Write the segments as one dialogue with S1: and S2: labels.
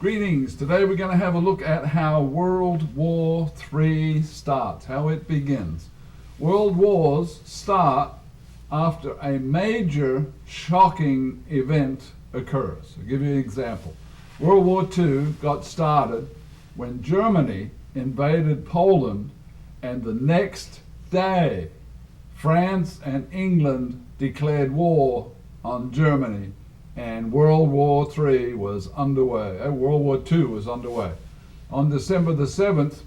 S1: Greetings. Today we're going to have a look at how World War III starts, how it begins. World wars start after a major shocking event occurs. I'll give you an example. World War II got started when Germany invaded Poland, and the next day France and England declared war on Germany, and World War III was underway. World War II was underway. On December the 7th,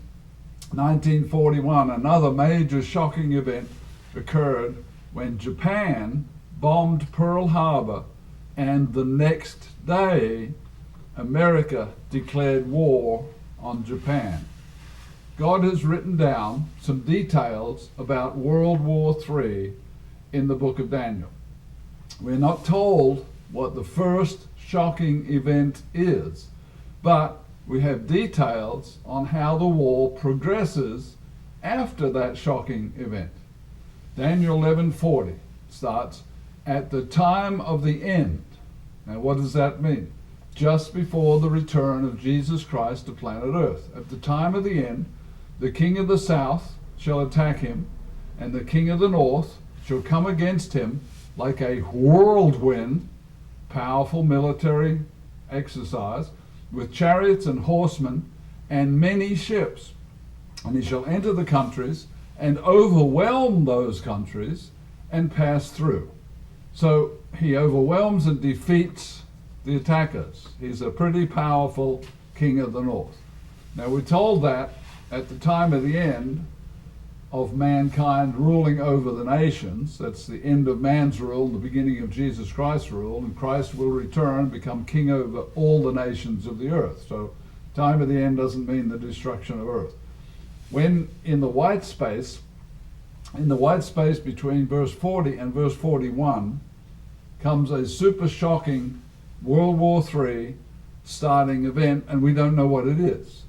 S1: 1941, another major shocking event occurred when Japan bombed Pearl Harbor, and the next day America declared war on Japan. God has written down some details about World War III in the book of Daniel. We're not told what the first shocking event is, but we have details on how the war progresses after that shocking event. Daniel 11:40 starts, "At the time of the end." Now what does that mean? Just before the return of Jesus Christ to planet Earth. At the time of the end, the king of the south shall attack him, and the king of the north shall come against him like a whirlwind, powerful military exercise, with chariots and horsemen and many ships. And he shall enter the countries and overwhelm those countries and pass through. So he overwhelms and defeats the attackers. He's a pretty powerful king of the north. Now we're told that at the time of the end of mankind ruling over the nations, that's the end of man's rule, the beginning of Jesus Christ's rule, and Christ will return and become king over all the nations of the earth. So time of the end doesn't mean the destruction of earth. When in the white space between verse 40 and verse 41 comes a super shocking World War III starting event, and we don't know what it is.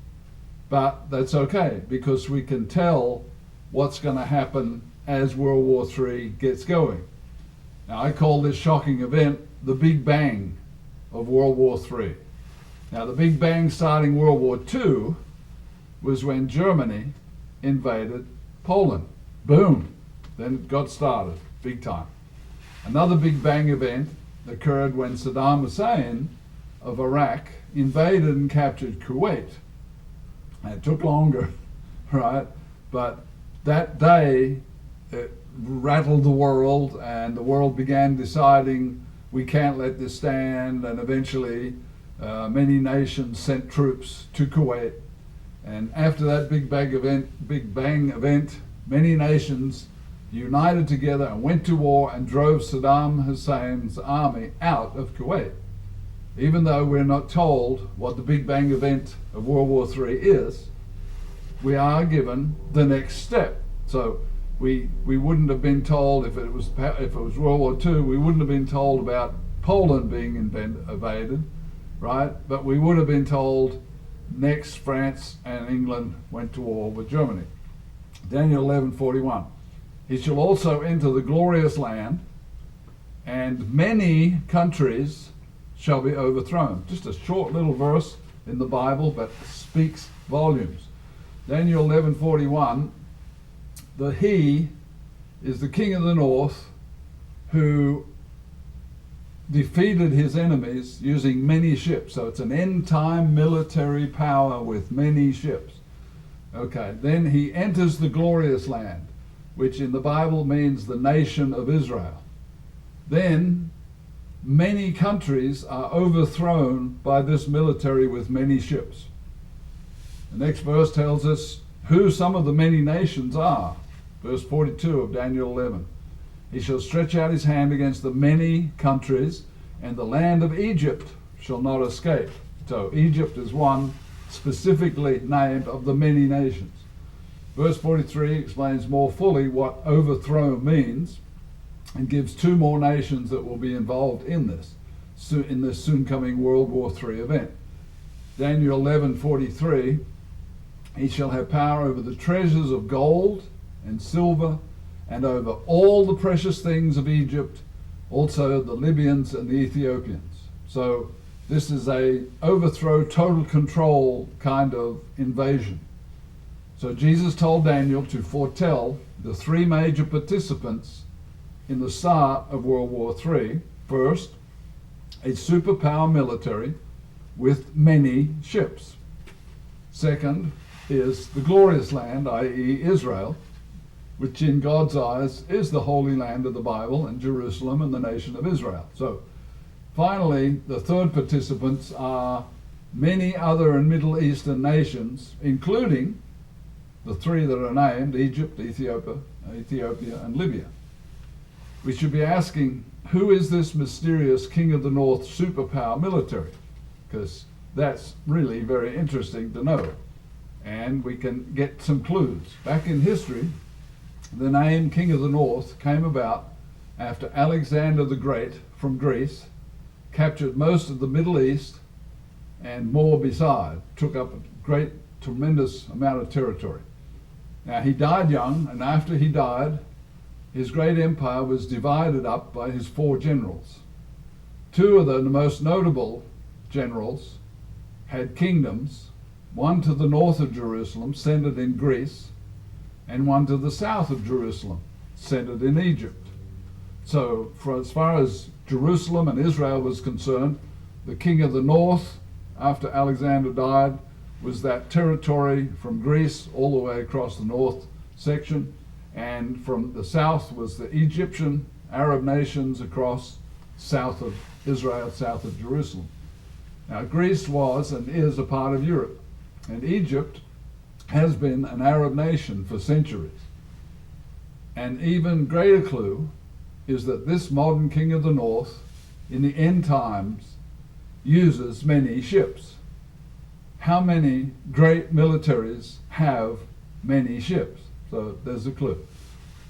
S1: But that's okay, because we can tell what's going to happen as World War III gets going. Now I call this shocking event the Big Bang of World War III. Now the Big Bang starting World War II was when Germany invaded Poland. Boom! Then it got started, big time. Another Big Bang event occurred when Saddam Hussein of Iraq invaded and captured Kuwait. And it took longer, right? But that day it rattled the world, and the world began deciding we can't let this stand, and eventually many nations sent troops to Kuwait. And after that Big Bang event, many nations united together and went to war and drove Saddam Hussein's army out of Kuwait. Even though we're not told what the Big Bang event of World War III is, we are given the next step. So we wouldn't have been told, if it was World War II, we wouldn't have been told about Poland being invaded, right? But we would have been told next France and England went to war with Germany. Daniel 11:41. He shall also enter the glorious land, and many countries shall be overthrown. Just a short little verse in the Bible, but speaks volumes. Daniel 11:41, the he is the king of the north who defeated his enemies using many ships. So it's an end-time military power with many ships. Okay, then he enters the glorious land, which in the Bible means the nation of Israel. Then many countries are overthrown by this military with many ships. The next verse tells us who some of the many nations are. Verse 42 of Daniel 11. He shall stretch out his hand against the many countries, and the land of Egypt shall not escape. So Egypt is one specifically named of the many nations. Verse 43 explains more fully what overthrow means, and gives two more nations that will be involved in this soon coming World War III event. Daniel 11:43, he shall have power over the treasures of gold and silver, and over all the precious things of Egypt, also the Libyans and the Ethiopians. So This is a overthrow, total control kind of invasion. So Jesus told Daniel to foretell the three major participants in the start of World War III. First, a superpower military with many ships. Second is the glorious land, i.e. Israel, which in God's eyes is the holy land of the Bible, and Jerusalem and the nation of Israel. So finally, the third participants are many other and Middle Eastern nations, including the three that are named, Egypt, Ethiopia, and Libya. We should be asking, who is this mysterious King of the North superpower military? Because that's really very interesting to know. And we can get some clues. Back in history, the name King of the North came about after Alexander the Great from Greece captured most of the Middle East and more beside, took up a great, tremendous amount of territory. Now, he died young, and after he died, his great empire was divided up by his four generals. Two of the most notable generals had kingdoms, one to the north of Jerusalem, centered in Greece, and one to the south of Jerusalem, centered in Egypt. So, as far as Jerusalem and Israel was concerned, the king of the north, after Alexander died, was that territory from Greece all the way across the north section, and from the south was the Egyptian Arab nations across south of Israel, south of Jerusalem. Now, Greece was and is a part of Europe, and Egypt has been an Arab nation for centuries. An even greater clue is that this modern king of the north, in the end times, uses many ships. How many great militaries have many ships? So there's a clue.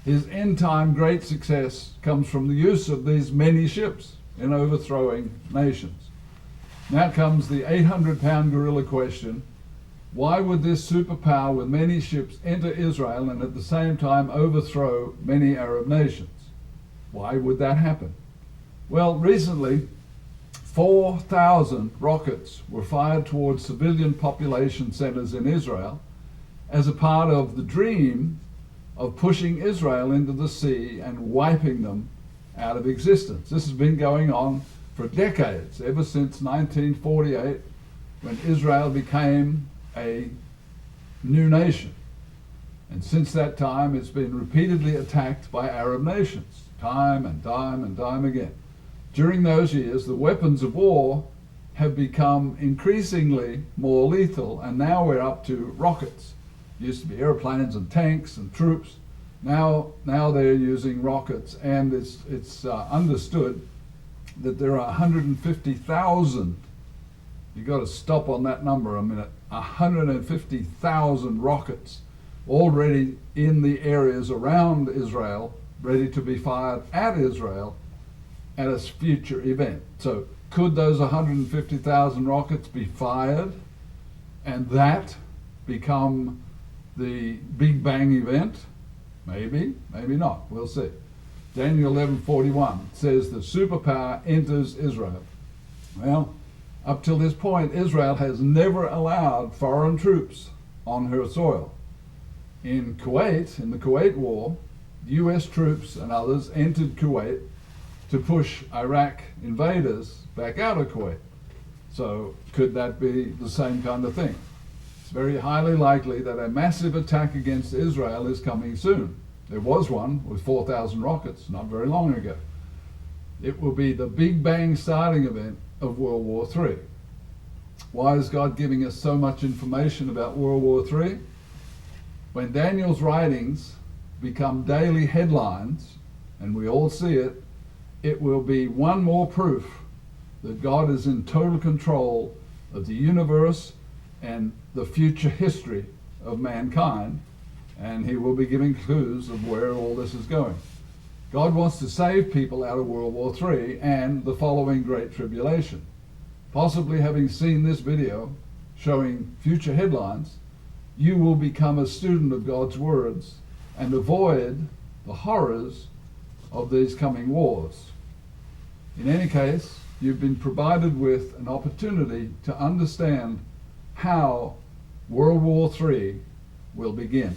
S1: His end-time great success comes from the use of these many ships in overthrowing nations. Now comes the 800-pound gorilla question. Why would this superpower with many ships enter Israel and at the same time overthrow many Arab nations? Why would that happen? Well, recently, 4,000 rockets were fired towards civilian population centers in Israel as a part of the dream of pushing Israel into the sea and wiping them out of existence. This has been going on for decades, ever since 1948, when Israel became a new nation. And since that time, it's been repeatedly attacked by Arab nations, time and time and time again. During those years, the weapons of war have become increasingly more lethal, and now we're up to rockets. It used to be airplanes and tanks and troops. Now they're using rockets, and it's understood that there are 150,000. You've got to stop on that number a minute. 150,000 rockets already in the areas around Israel, ready to be fired at Israel at a future event. So could those 150,000 rockets be fired and that become the Big Bang event? Maybe, maybe not. We'll see. Daniel 11:41 says the superpower enters Israel. Well, up till this point, Israel has never allowed foreign troops on her soil. In Kuwait, in the Kuwait War, U.S. troops and others entered Kuwait to push Iraq invaders back out of Kuwait. So could that be the same kind of thing? It's very highly likely that a massive attack against Israel is coming soon. There was one with 4,000 rockets not very long ago. It will be the Big Bang starting event of World War III. Why is God giving us so much information about World War III? When Daniel's writings become daily headlines, and we all see it, it will be one more proof that God is in total control of the universe and the future history of mankind, and he will be giving clues of where all this is going. God wants to save people out of World War III and the following Great Tribulation. Possibly having seen this video showing future headlines, you will become a student of God's words and avoid the horrors of these coming wars. In any case, you've been provided with an opportunity to understand how World War III will begin.